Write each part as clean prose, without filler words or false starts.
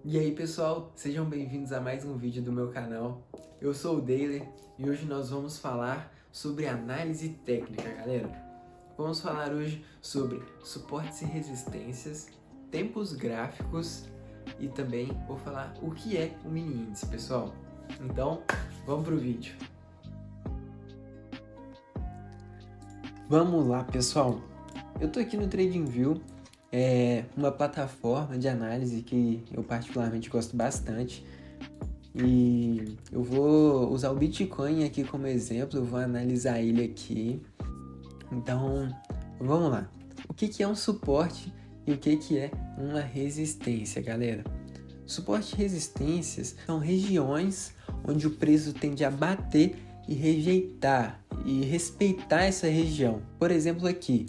E aí pessoal, sejam bem-vindos a mais um vídeo do meu canal. Eu sou o Daily e hoje nós vamos falar sobre análise técnica, galera. Vamos falar hoje sobre suportes e resistências, tempos gráficos e também vou falar o que é o mini índice, pessoal. Então, vamos pro vídeo. Vamos lá, pessoal. Eu tô aqui no TradingView, uma plataforma de análise que eu particularmente gosto bastante. E eu vou usar o Bitcoin aqui como exemplo, eu vou analisar ele aqui. Então, vamos lá. O que é um suporte e o que é uma resistência, galera? Suporte e resistências são regiões onde o preço tende a bater e rejeitar e respeitar essa região. Por exemplo, aqui,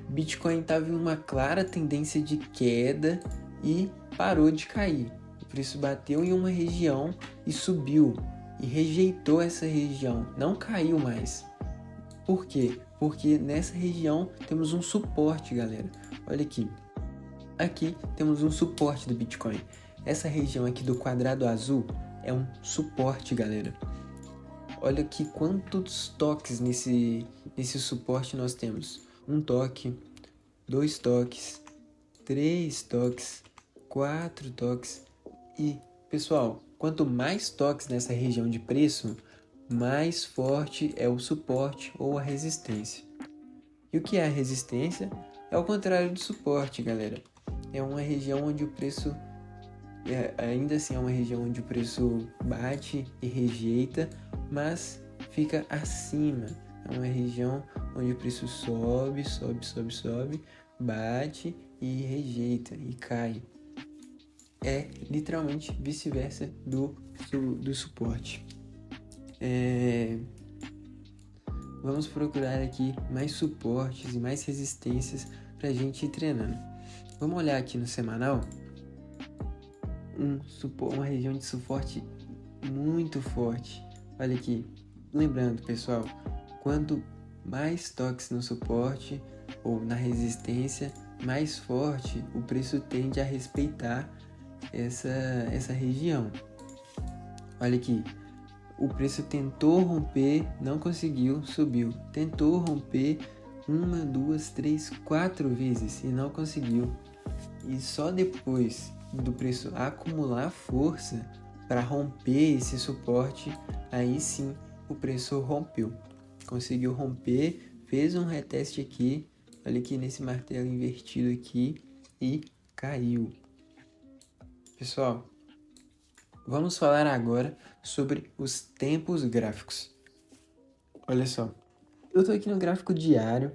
Bitcoin estava em uma clara tendência de queda e parou de cair. O preço bateu em uma região e subiu e rejeitou essa região, não caiu mais. Por quê? Porque nessa região temos um suporte, galera. Olha aqui. Aqui temos um suporte do Bitcoin. Essa região aqui do quadrado azul é um suporte, galera. Olha aqui quantos toques nesse suporte nós temos. Um toque, 2 toques, 3 toques, 4 toques. E, pessoal, quanto mais toques nessa região de preço, mais forte é o suporte ou a resistência. E o que é a resistência? É o contrário do suporte, galera. É uma região onde o preço, ainda assim é uma região onde o preço bate e rejeita, mas fica acima. É uma região onde o preço sobe, bate e rejeita e cai. É literalmente vice-versa do suporte. Vamos procurar aqui mais suportes e mais resistências para a gente ir treinando. Vamos olhar aqui no semanal. Uma região de suporte muito forte. Olha aqui. Lembrando, pessoal, quanto mais toques no suporte ou na resistência, mais forte o preço tende a respeitar essa região. Olha aqui. O preço tentou romper, não conseguiu, subiu. Tentou romper 1, 2, 3, 4 vezes e não conseguiu. E só depois do preço acumular força para romper esse suporte, aí sim o preço rompeu. Conseguiu romper, fez um reteste aqui, olha aqui nesse martelo invertido aqui e caiu. Pessoal, vamos falar agora sobre os tempos gráficos. Olha só, eu estou aqui no gráfico diário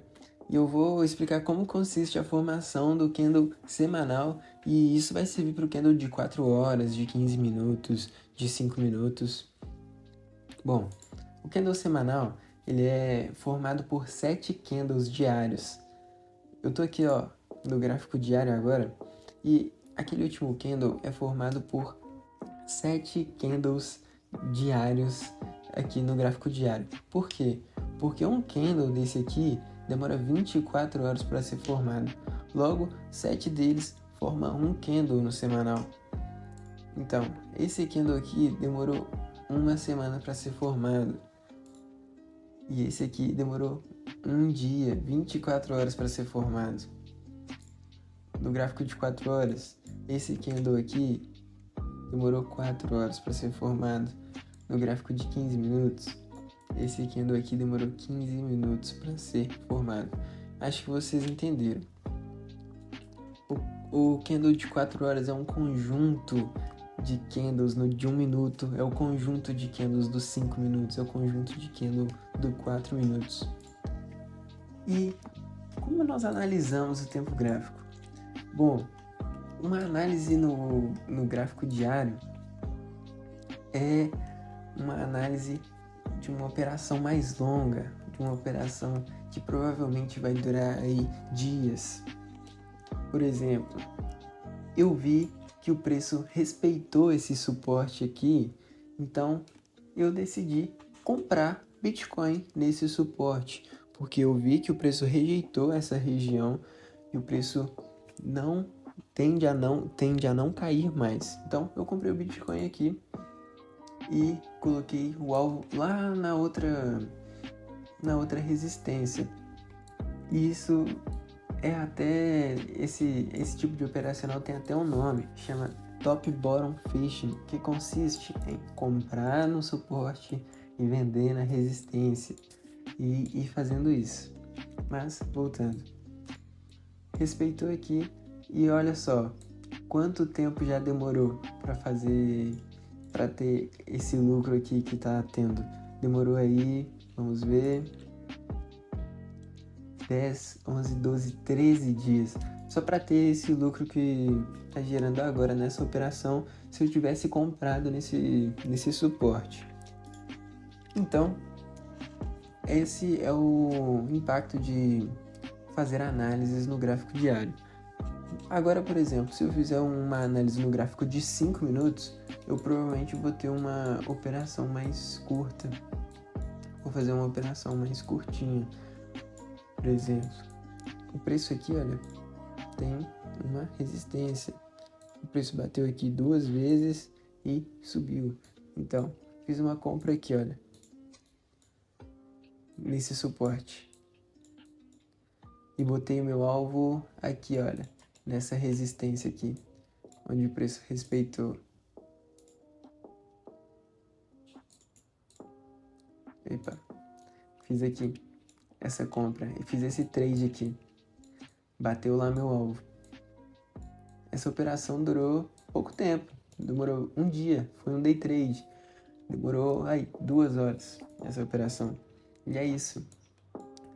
e eu vou explicar como consiste a formação do candle semanal e isso vai servir para o candle de 4 horas, de 15 minutos, de 5 minutos. Bom, o candle semanal ele é formado por 7 candles diários. Eu estou aqui no gráfico diário agora e aquele último candle é formado por 7 candles diários aqui no gráfico diário. Por quê? Porque um candle desse aqui demora 24 horas para ser formado. Logo, 7 deles formam um candle no semanal. Então, esse candle aqui demorou uma semana para ser formado. E esse aqui demorou um dia, 24 horas para ser formado. No gráfico de 4 horas, esse candle aqui demorou 4 horas para ser formado. No gráfico de 15 minutos, esse candle aqui demorou 15 minutos para ser formado. Acho que vocês entenderam. O candle de 4 horas é um conjunto de candles de 1 minuto, é o conjunto de candles dos 5 minutos, é o conjunto de candle do 4 minutos. E como nós analisamos o tempo gráfico? Bom, uma análise no gráfico diário é uma análise de uma operação mais longa, de uma operação que provavelmente vai durar aí dias. Por exemplo, eu vi que o preço respeitou esse suporte aqui, então eu decidi comprar Bitcoin nesse suporte, porque eu vi que o preço rejeitou essa região e o preço não tende a não cair mais. Então eu comprei o Bitcoin aqui e coloquei o alvo lá na outra resistência. E isso é até esse tipo de operacional tem até um nome, chama Top Bottom Fishing, que consiste em comprar no suporte e vender na resistência e ir fazendo isso. Mas voltando, respeitou aqui e olha só quanto tempo já demorou para ter esse lucro aqui que tá tendo. Demorou aí, vamos ver, 10, 11, 12, 13 dias. Só para ter esse lucro que tá gerando agora nessa operação, se eu tivesse comprado nesse suporte. Então, esse é o impacto de fazer análises no gráfico diário. Agora, por exemplo, se eu fizer uma análise no gráfico de 5 minutos, eu provavelmente vou ter uma operação mais curta. Vou fazer uma operação mais curtinha. Por exemplo, o preço aqui, olha, tem uma resistência. O preço bateu aqui 2 vezes e subiu. Então, fiz uma compra aqui, olha, nesse suporte. E botei o meu alvo aqui, olha, nessa resistência aqui, onde o preço respeitou. Epa, fiz aqui essa compra e fiz esse trade aqui. Bateu lá meu alvo. Essa operação durou pouco tempo, demorou um dia, foi um day trade. Demorou 2 horas essa operação. E é isso.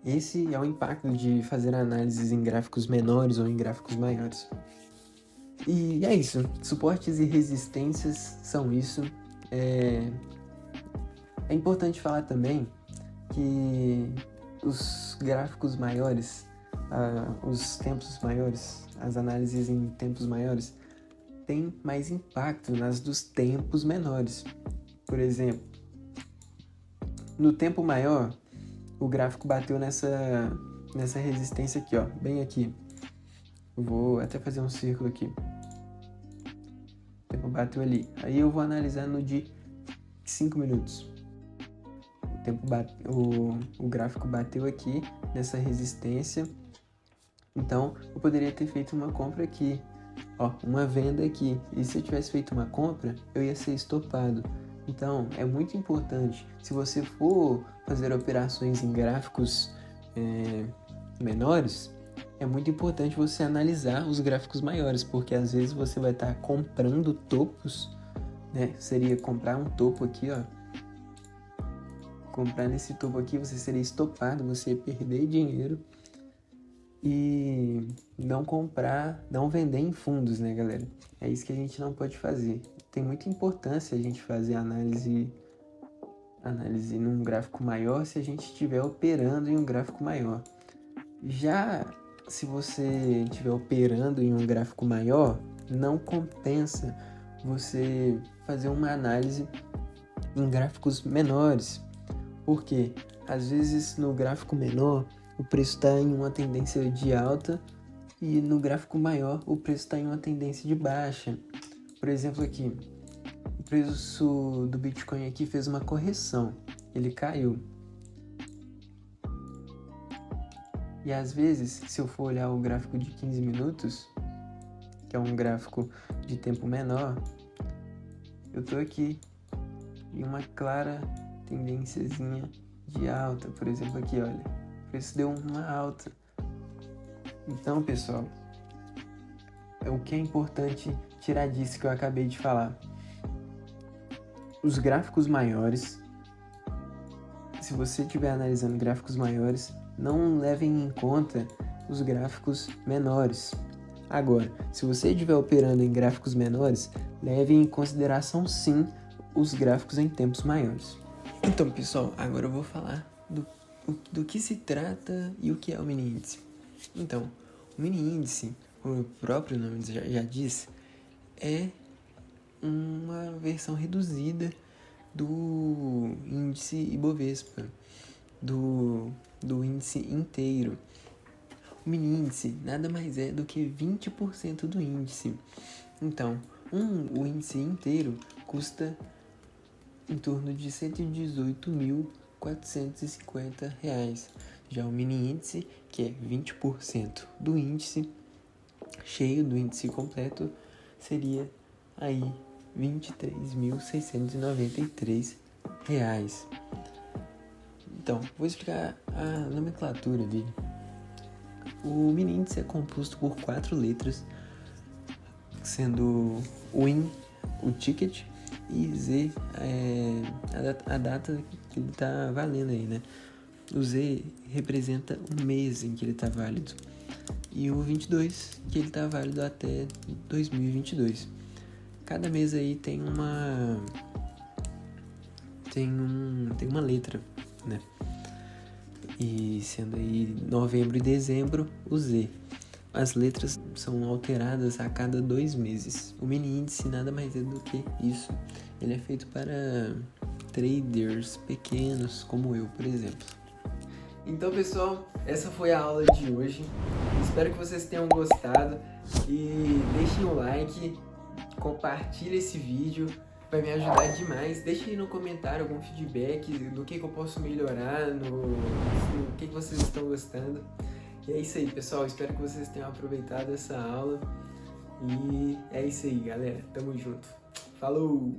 Esse é o impacto de fazer análises em gráficos menores ou em gráficos maiores. E é isso. Suportes e resistências são isso. É importante falar também que os gráficos maiores, os tempos maiores, as análises em tempos maiores, têm mais impacto nas dos tempos menores. Por exemplo, no tempo maior, o gráfico bateu nessa resistência aqui, ó, bem aqui. Eu vou até fazer um círculo aqui. O tempo bateu ali. Aí eu vou analisar no de 5 minutos. O gráfico bateu aqui nessa resistência. Então, eu poderia ter feito uma compra aqui, ó, uma venda aqui. E se eu tivesse feito uma compra, eu ia ser estopado. Então, é muito importante, se você for fazer operações em gráficos menores, é muito importante você analisar os gráficos maiores, porque às vezes você vai estar comprando topos, né? Seria comprar um topo aqui, ó. Comprar nesse topo aqui, você seria estopado, você ia perder dinheiro. E não vender em fundos, né, galera? É isso que a gente não pode fazer. Tem muita importância a gente fazer análise num gráfico maior se a gente estiver operando em um gráfico maior. Já se você estiver operando em um gráfico maior, não compensa você fazer uma análise em gráficos menores. Porque às vezes no gráfico menor o preço está em uma tendência de alta e no gráfico maior o preço está em uma tendência de baixa. Por exemplo aqui, o preço do Bitcoin aqui fez uma correção, ele caiu. E às vezes, se eu for olhar o gráfico de 15 minutos, que é um gráfico de tempo menor, eu tô aqui em uma clara tendênciazinha de alta. Por exemplo aqui, olha, o preço deu uma alta. Então, pessoal, o que é importante tirar disso que eu acabei de falar? Os gráficos maiores, se você estiver analisando gráficos maiores, não levem em conta os gráficos menores. Agora, se você estiver operando em gráficos menores, leve em consideração sim os gráficos em tempos maiores. Então, pessoal, agora eu vou falar do que se trata e o que é o mini índice. Então, o mini índice, como o próprio nome já diz, é uma versão reduzida do índice Ibovespa, do índice inteiro. O mini índice nada mais é do que 20% do índice. Então, o índice inteiro custa em torno de R$ 118.450. Já o mini índice, que é 20% do índice cheio, do índice completo, seria aí R$ 23.693. Então, vou explicar a nomenclatura dele. O mini índice é composto por 4 letras, sendo WIN o ticket e Z a data que ele está valendo aí, né? O Z representa o mês em que ele está válido e o 22 que ele está válido até 2022. Cada mês aí tem uma letra, né? E sendo aí novembro e dezembro, o Z. As letras são alteradas a cada 2 meses. O mini índice nada mais é do que isso. Ele é feito para traders pequenos, como eu, por exemplo. Então, pessoal, essa foi a aula de hoje. Espero que vocês tenham gostado e deixem o like, compartilhem esse vídeo, vai me ajudar demais. Deixe aí no comentário algum feedback do que eu posso melhorar, no que vocês estão gostando. E é isso aí, pessoal. Espero que vocês tenham aproveitado essa aula. E é isso aí, galera. Tamo junto. Falou!